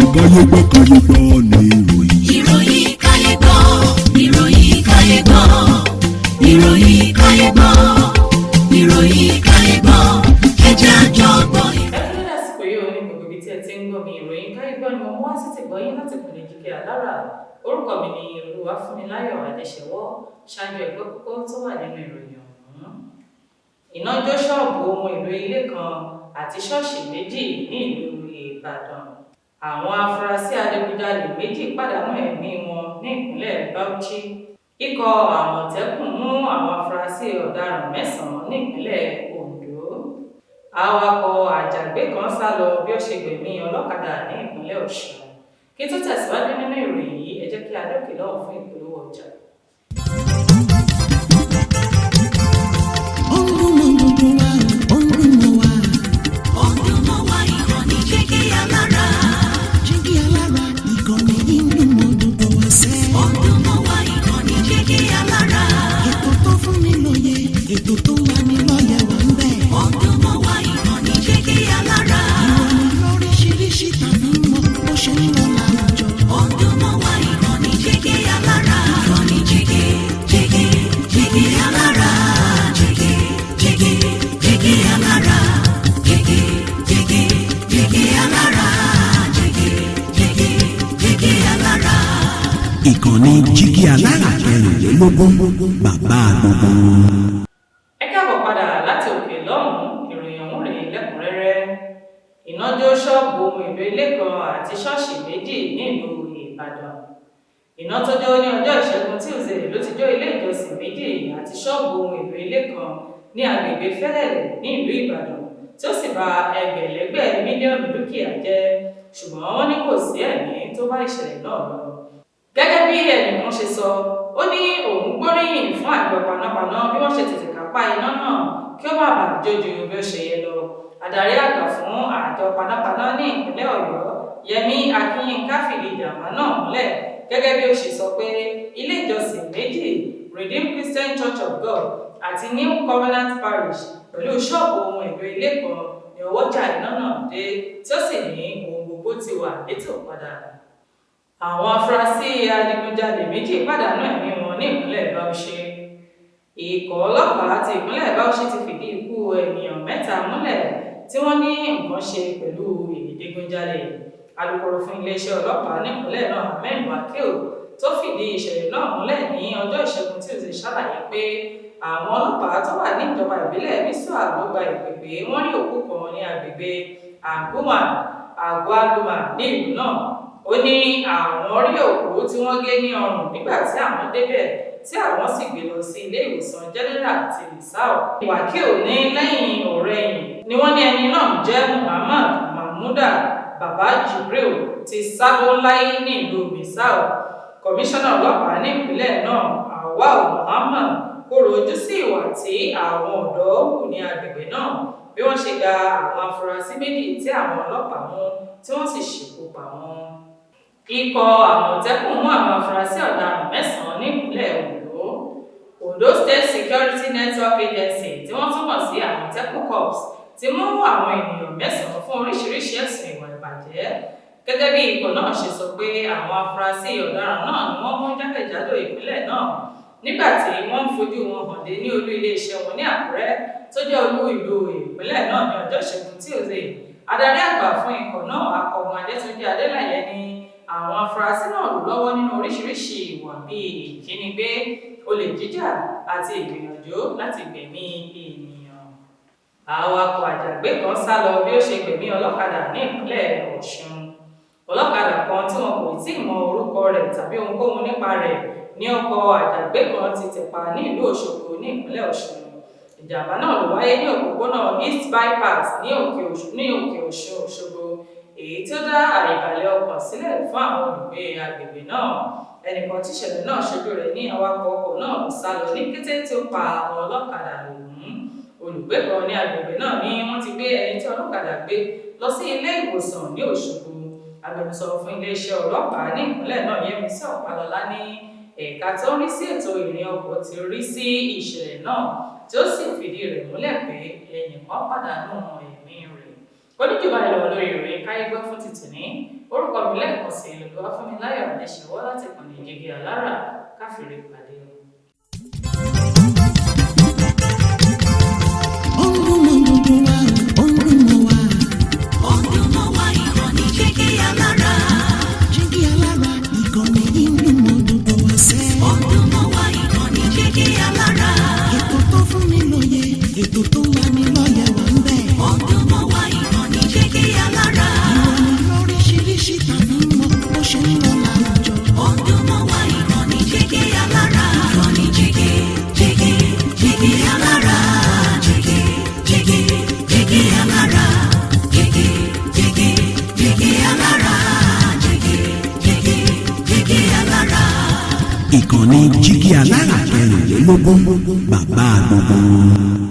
káyé gbọ́ ní ìròyìn. ìròyìn káyé gbọ́, ìròyìn káyé gbọ́, ìròyìn káyé gbọ́, ìròyìn káyé gbọ́, ẹ jẹ́ a jọ gbọ́. ẹ kú lásìkò yìí ní gbogbo ibi tí ẹ ti ń gbọ́ mi, ìròyìn káyé gbọ́ ni mo mú wá sí ti gbọ́ yín láti kùnlé jíkẹ́ alára. Orúkọ mi ni Olúwafúnmiláyọ̀ Adéṣẹwọ́. Ṣáájú ẹgbẹ́ kókó tó wà nínú ìròyìn ọ̀hún. Iná jó ṣọ́ọ̀bù ohun èlò ilé kan àti ṣọ́ọ̀ṣì méjì ní ìlú Ìbàdàn. Àwọn afurasí adigunjalè méjì pàdánù ẹ̀mí wọn ní ìpínlẹ̀ Bauchi. Ikọ̀ Àmọ̀tẹ́kùn mú àwọn afurasí ọ̀daràn 9 ní ìpínlẹ̀ Ondo. Awakọ̀ àjàgbé kan sá lọ bí ó ṣe gbẹ̀mí ọlọ́kadà ní ìpínlẹ̀ Ọ̀ṣun. Kí tó tẹ̀síwájú nínú ìròyìn yìí, ẹ jẹ́ kí a dókè lọ́wọ́ fún ìpolówó ọjà. Ètò tó wà ní lọ́yẹ̀ wà ń bẹ̀. Ọdún mọ́ wá ìkànnì Jígí Alára. Ìròyìn lóríṣiríṣi tàbí mọ bó ṣe ń lọ láwùjọ. Ọdún mọ́ wá ìkànnì Jígí Alára. Ìkànnì Jígí, Jígí, Jígí Alára. Jígí, Jígí, Jígí Alára. Jígí, Jígí, Jígí Alára. Jígí, Jígí, Jígí Alára. Ìkànnì Jígí Alára 24 bàbá gbogbo. Iná jó ṣọ́ọ̀bù ohun èlò ilé kan àti ṣọ́ọ̀ṣì méjì nílùú Ìbàdàn. Iná tó jó ní ọjọ́ Ìṣẹ́gun Tuesday ló ti jó ilé ìjọsìn méjì àti ṣọ́ọ̀bù ohun èlò ilé kan ní agbègbè Fẹ́lẹ́lẹ̀ ní ìlú Ìbàdàn, tí ó sì bà ẹgbẹ̀lẹ́gbẹ̀ mílíọ̀nù dúkìá jẹ́, ṣùgbọ́n wọ́n ní kò sí ẹ̀mí tó bá ìṣẹ̀lẹ̀ náà lọ. Gẹ́gẹ́ bí ẹnìkan ṣe sọ, ó ní òun gbóríyìn fún àjọ panápaná bí wọ́n ṣe tètè kápá iná náà kí ó má bàa jójú bí ó ṣe yẹ lọ. Adarí àgbà fún àjọ panápaná ní ìpínlẹ̀ Ọ̀yọ́, Yẹmí Akínyínká, fìdí ìjàmbá náà múlẹ̀ gẹ́gẹ́ bí ó ṣe sọ pé ilé ìjọsìn méjì, Redeemed Christian Church of God àti New Covenant Parish pẹ̀lú ṣọ́ọ̀bù ohun èlò ilé kan ní ọwọ́jà iná náà dé, tí ó sì ní ohun gbogbo ti wà létò padà. Àwọn afurasí adigunjalè méjì pàdánù ẹ̀mí wọn ní ìpínlẹ̀ Bauchi. Ikọ̀ ọlọ́pàá ti ìpínlẹ̀ Bauchi ti fìdí ikú ènìyàn 3 múlẹ̀ tí wọ́n ní nǹkan ṣe pẹ̀lú ìdigunjalè. Alukoro fún iléeṣẹ́ ọlọ́pàá nípínlẹ̀ náà, Ahmed Wakil, tó fìdí ìṣẹ̀lẹ̀ náà múlẹ̀ ní ọjọ́ Ìṣẹ́gun Tuesday, ṣàlàyé pé àwọn ọlọ́pàá tó wà ní ìjọba ìbílẹ̀ Misua ló gba ìpè pé wọ́n rí òkú kan ní agbègbè Agwaluma ní ìlú náà. Ó ní àwọn rí òkú tí wọ́n gé ní ọrùn nígbà tí àwọn débẹ̀, tí àwọn sì gbé lọ sí ilé ìwòsàn General ti Misau. Wakil ní lẹ́yìn ọ̀rẹ̀yìn ni wọ́n ní ẹni náà jẹ́ Muhammad Mahmuda Baba Jibril ti Sabonlaye ní ìlú Misau. Kọmíṣánná ọlọ́pàá ní ìpínlẹ̀ náà, Awal Muhammad, kọ̀rọ̀ ojú sí ìwà tí àwọn ọ̀dọ́ hù ní agbègbè náà bí wọ́n ṣe gba àwọn afurasí méjì tí àwọn ọlọ́pàá mú tí wọ́n sì ṣekú pa wọ́n. Ikọ̀ Àmọ̀tẹ́kùn mú àwọn afurasí ọ̀daràn 9 ní ìpínlẹ̀ Ondo State Security Network Agency, tí wọ́n túmọ̀ sí Àmọ̀tẹ́kùn Corps, ti mú àwọn ènìyàn 9 fún oríṣiríṣi ẹ̀sùn ìwà ìbàjẹ́. Gẹ́gẹ́ bí ikọ̀ náà ṣe sọ pé àwọn afurasí ọ̀daràn náà ni wọ́n mú jákèjádò ìpínlẹ̀ náà nígbà tí wọ́n ń fojú wọn hàn dé ní olú iléeṣẹ́ wọn ní Àkúrẹ́, tó jẹ́ olú ìlú ìpínlẹ̀ náà ní ọjọ́ Ìṣẹ́gun Tuesday. Adarí àgbà fún ikọ̀ náà, Akọ̀gun Adétúnjí Adélàyé, ní àwọn afurasí náà lò lọ́wọ́ nínú oríṣiríṣi ìwà bíi ìjínigbé, olè jíjà àti ìgbìyànjú láti gbẹ̀mí ènìyàn. Awakọ̀ àjàgbé kan sá lọ bí ó ṣe gbẹ̀mí ọlọ́kadà ní ìpínlẹ̀ Ọ̀ṣun. Ọlọ́kadà kan tí wọn kò tíì mọ orúkọ rẹ̀ tàbí ohunkóhun nípa rẹ̀ ní ọkọ̀ àjàgbé kan ti tẹ̀pa ní ìlú Òṣogbo ní ìpínlẹ̀ Ọ̀ṣun. Ìjàmbá náà ló wáyé ní òpópónà East Bypass ní Òkè Ọ̀ṣun Òṣogbo, èyí tí ó dá àìbalẹ̀ ọkàn sílẹ̀ fún àwọn olùgbé agbègbè náà. Ẹnìkan tí ìṣẹ̀lẹ̀ náà ṣojú rẹ̀ ní awakọ̀ ọkọ̀ náà sá lọ ní kété tí ó pa àwọn ọlọ́kadà lòún. Olùgbé kan ní agbègbè náà ní wọ́n ti gbé ẹni tí ọlọ́kadà gbé lọ sí ilé ìwòsàn ní Òṣogbo. Agbẹnusọ fún iléeṣẹ́ ọlọ́pàá ní ìpínlẹ̀ náà, Yẹmisí Ọ̀pálọ́lá, ní ẹ̀ka tó ń rí sí ètò ìrìn ọkọ̀ ti rí sí ìṣẹ̀lẹ̀ náà, tí ó sì fìdí rẹ̀ múlẹ̀ pé ẹnìkan pàdánù ẹ̀mí rẹ̀. oníjọba ìlọ lórí ìròyìn káyé gbọ́ fún títì ní orúkọ mi lẹ́ẹ̀kan sí olùwà fún mi láyọ̀ àdéṣèwọ́ láti kàn ní Jígí Alára káfíńrè pàdé o. Jígí Alára. Jígí Alára ìkànnì ìlú mọ́dúndún wá sẹ́. Ọdún mọ́ wa ìkànnì Jígí Alára. Ètò tó fún ni lóye, ètò tó là ní lọ́yẹ̀ wà ń bẹ̀. Ọdún mọ́ wa ìkànnì Jígí Alára. Ìròyìn lóríṣiríṣi tàbí mọ bó ṣe ń lọ láwùjọ. Ọdún mọ́ wa ìkànnì Jígí Alára. Ìkànnì Jígí Alára. Jígí Alára. Jígí Alára. Jígí Alára. ìkànnì Jígí Alára 16 bàbá gbogbo.